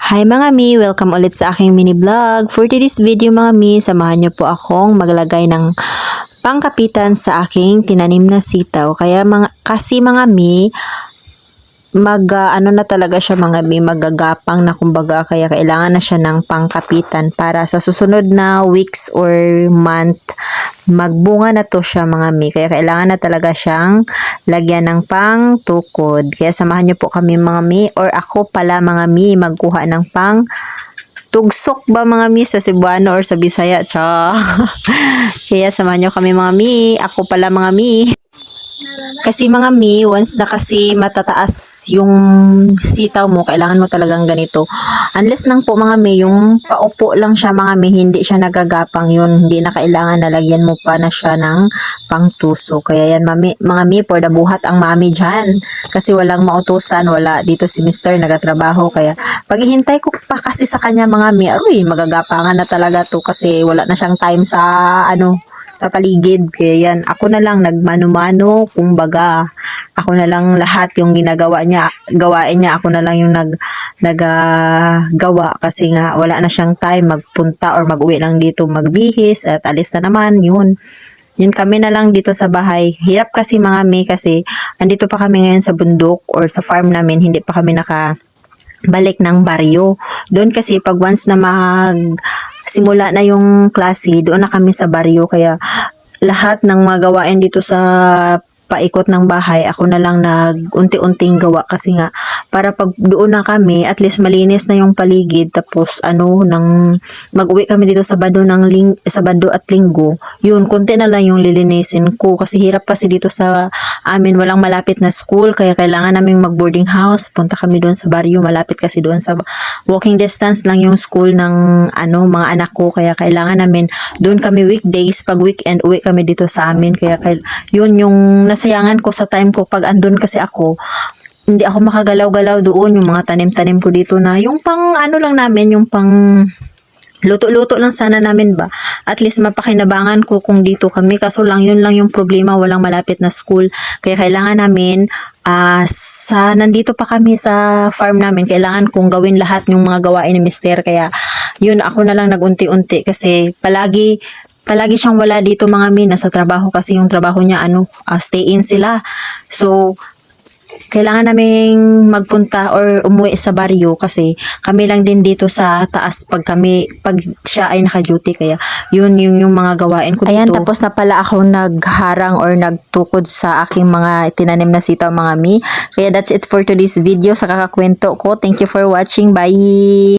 Hi mga mi! Welcome ulit sa aking mini vlog. For today's video mga mi, samahan niyo po akong maglagay ng pangkapitan sa aking tinanim na sitaw. Kasi mga mi, ano na talaga siya mga mi, magagapang na kumbaga, kaya kailangan na siya ng pangkapitan para sa susunod na weeks or month magbunga na to siya mga mi, kaya kailangan na talaga siyang lagyan ng pang tukod. Kaya samahan niyo po kami mga mi, or ako pala mga mi, magkuha ng pang tugsok ba mga mi sa Cebuano or sa Bisaya, cha. Kaya samahan niyo kami mga mi, ako pala mga mi. Kasi mga mi, once na kasi matataas yung sitaw mo, kailangan mo talagang ganito. Unless lang po mga mi, yung paupo lang siya mga mi, hindi siya nagagapang yun. Hindi na kailangan nalagyan mo pa na siya ng pangtuso. Kaya yan mga mi, for the buhat ang mami dyan. Kasi walang mautusan, wala dito si Mr. nagatrabaho. Kaya paghihintay ko pa kasi sa kanya mga mi, aroy, magagapangan na talaga to kasi wala na siyang time sa sa paligid. Kaya yan, ako na lang nagmano-mano, kumbaga, ako na lang lahat yung ginagawa niya, gawain niya, ako na lang yung nagagawa kasi nga wala na siyang time magpunta or mag-uwi lang dito magbihis at alis na naman, yun kami na lang dito sa bahay. Hirap kasi mga mi kasi andito pa kami ngayon sa bundok or sa farm namin, hindi pa kami balik ng baryo. Doon kasi pag once na simula na yung klase, doon na kami sa baryo. Kaya lahat ng mga gawain dito sa paikot ng bahay, ako na lang unti-unting gawa kasi nga para pag doon na kami, at least malinis na yung paligid. Tapos nang mag-uwi kami dito sa Sabado at Linggo, yun, konti na lang yung lilinisin ko kasi hirap kasi dito sa amin, walang malapit na school, kaya kailangan naming mag-boarding house. Punta kami doon sa baryo, malapit kasi doon sa walking distance lang yung school ng mga anak ko, kaya kailangan namin doon kami weekdays, pag weekend uwi kami dito sa amin. Kaya yun yung nasayangan ko sa time ko pag andun kasi ako, hindi ako makagalaw-galaw doon. Yung mga tanim-tanim ko dito na yung pang lang namin, yung pang luto-luto lang sana namin ba, at least mapakinabangan ko kung dito kami. Kaso yun lang yung problema, walang malapit na school, kaya kailangan namin nandito pa kami sa farm namin, kailangan kong gawin lahat yung mga gawain ni Mister. Kaya yun, ako na lang nagunti-unti kasi palagi siyang wala dito mga mi, nasa trabaho kasi yung trabaho niya stay in sila. So kailangan naming magpunta or umuwi sa baryo kasi kami lang din dito sa taas pag siya ay naka-duty. Kaya yun yung mga gawain ko dito. Ayan, tapos na pala ako nagharang or nagtukod sa aking mga tinanim na sitaw mga mi. Kaya that's it for today's video sa kakakwento ko. Thank you for watching. Bye!